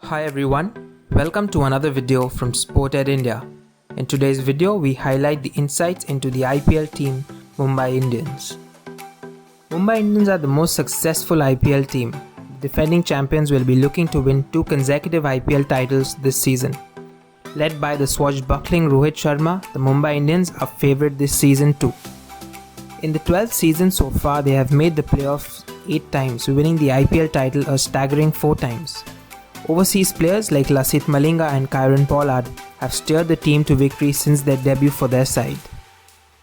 Hi everyone, welcome to another video from SportEd India. In today's video, we highlight the insights into the IPL team Mumbai Indians. Mumbai Indians are the most successful IPL team. The defending champions will be looking to win 2 consecutive IPL titles this season. Led by the swashbuckling Rohit Sharma, the Mumbai Indians are favourite this season too. In the 12th season so far, they have made the playoffs 8 times, winning the IPL title a staggering 4 times. Overseas players like Lasith Malinga and Kieron Pollard have steered the team to victory since their debut for their side.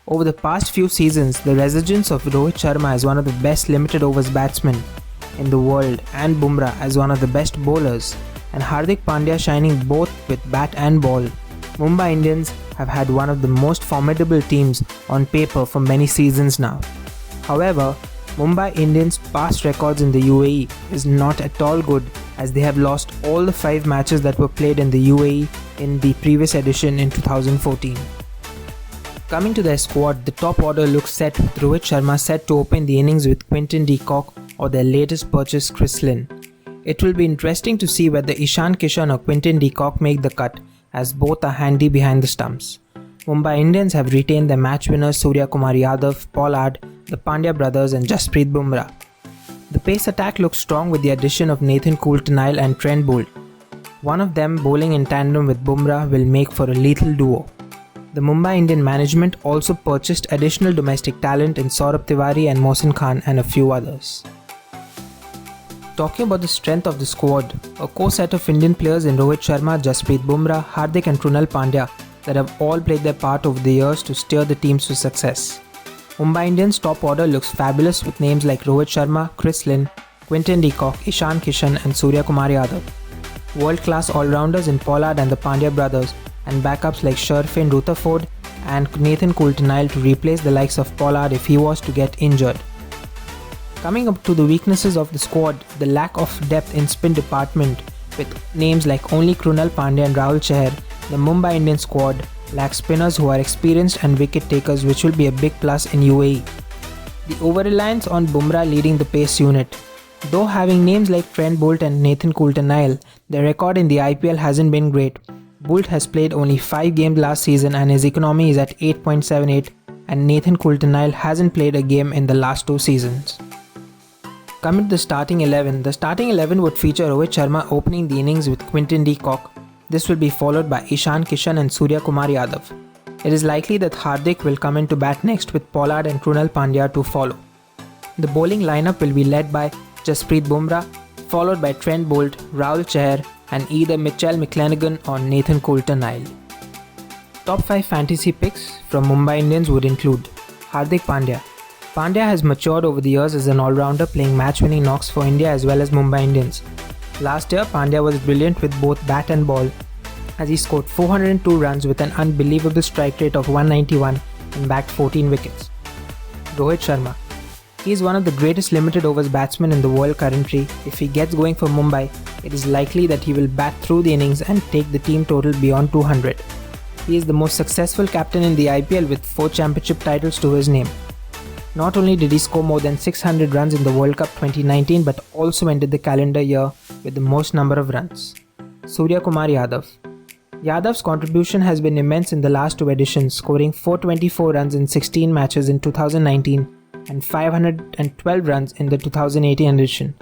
Over the past few seasons, the resurgence of Rohit Sharma as one of the best limited overs batsmen in the world and Bumrah as one of the best bowlers and Hardik Pandya shining both with bat and ball, Mumbai Indians have had one of the most formidable teams on paper for many seasons now. However, Mumbai Indians' past records in the UAE is not at all good as they have lost all the 5 matches that were played in the UAE in the previous edition in 2014. Coming to their squad, the top order looks set with Rohit Sharma set to open the innings with Quinton de Kock or their latest purchase Chris Lynn. It will be interesting to see whether Ishan Kishan or Quinton de Kock make the cut as both are handy behind the stumps. Mumbai Indians have retained their match winners Surya Kumar Yadav, Pollard, the Pandya brothers and Jasprit Bumrah. The pace attack looks strong with the addition of Nathan Coulter-Nile and Trent Boult. One of them bowling in tandem with Bumrah will make for a lethal duo. The Mumbai Indian management also purchased additional domestic talent in Saurabh Tiwari and Mohsin Khan and a few others. Talking about the strength of the squad, a core set of Indian players in Rohit Sharma, Jasprit Bumrah, Hardik and Krunal Pandya that have all played their part over the years to steer the teams to success. Mumbai Indians' top order looks fabulous with names like Rohit Sharma, Chris Lynn, Quinton de Kock, Ishan Kishan and Surya Kumar Yadav. World-class all-rounders in Pollard and the Pandya brothers and backups like Sherfane Rutherford and Nathan Coulter-Nile to replace the likes of Pollard if he was to get injured. Coming up to the weaknesses of the squad, the lack of depth in spin department with names like only Krunal Pandya and Rahul Chahar, the Mumbai Indian squad lacks spinners who are experienced and wicket takers, which will be a big plus in UAE. The over-reliance on Bumrah leading the pace unit. Though having names like Trent Boult and Nathan Coulter-Nile, their record in the IPL hasn't been great. Boult has played only 5 games last season and his economy is at 8.78 and Nathan Coulter-Nile hasn't played a game in the last 2 seasons. Coming to the starting 11, the starting 11 would feature Rohit Sharma opening the innings with Quinton de Kock. This will be followed by Ishan Kishan and Surya Kumar Yadav. It is likely that Hardik will come in to bat next with Pollard and Krunal Pandya to follow. The bowling lineup will be led by Jasprit Bumrah, followed by Trent Boult, Rahul Chahar and either Mitchell McClenaghan or Nathan Coulter-Nile. Top 5 fantasy picks from Mumbai Indians would include Hardik Pandya. Pandya has matured over the years as an all-rounder playing match-winning knocks for India as well as Mumbai Indians. Last year, Pandya was brilliant with both bat and ball as he scored 402 runs with an unbelievable strike rate of 191 and bagged 14 wickets. Rohit Sharma. He is one of the greatest limited overs batsmen in the world currently. If he gets going for Mumbai, it is likely that he will bat through the innings and take the team total beyond 200. He is the most successful captain in the IPL with 4 championship titles to his name. Not only did he score more than 600 runs in the World Cup 2019 but also ended the calendar year with the most number of runs. Surya Kumar Yadav. Yadav's contribution has been immense in the last 2 editions, scoring 424 runs in 16 matches in 2019 and 512 runs in the 2018 edition.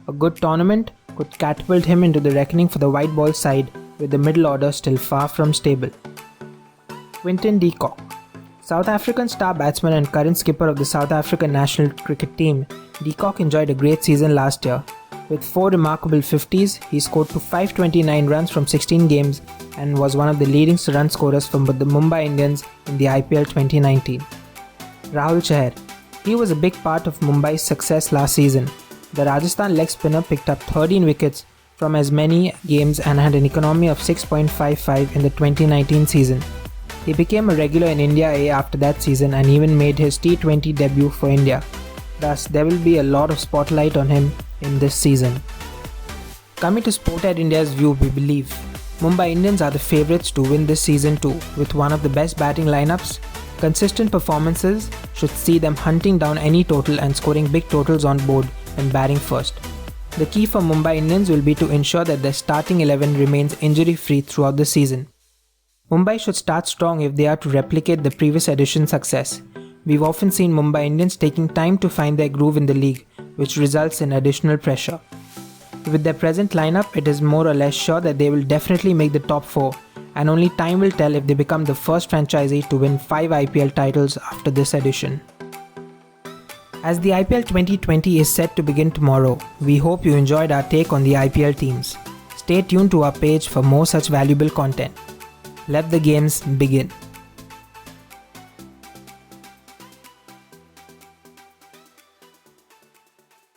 A good tournament could catapult him into the reckoning for the white ball side with the middle order still far from stable. Quinton de Kock. South African star batsman and current skipper of the South African national cricket team, de Kock enjoyed a great season last year. With 4 remarkable 50s, he scored to 529 runs from 16 games and was one of the leading run scorers from the Mumbai Indians in the IPL 2019. Rahul Chahar. He was a big part of Mumbai's success last season. The Rajasthan leg spinner picked up 13 wickets from as many games and had an economy of 6.55 in the 2019 season. He became a regular in India A after that season and even made his T20 debut for India. Thus, there will be a lot of spotlight on him in this season. Coming to SportEd India's view, we believe Mumbai Indians are the favourites to win this season too, with one of the best batting lineups. Consistent performances should see them hunting down any total and scoring big totals on board when batting first. The key for Mumbai Indians will be to ensure that their starting 11 remains injury-free throughout the season. Mumbai should start strong if they are to replicate the previous edition's success. We've often seen Mumbai Indians taking time to find their groove in the league, which results in additional pressure. With their present lineup, it is more or less sure that they will definitely make the top 4, and only time will tell if they become the first franchisee to win 5 IPL titles after this edition. As the IPL 2020 is set to begin tomorrow, we hope you enjoyed our take on the IPL teams. Stay tuned to our page for more such valuable content. Let the games begin.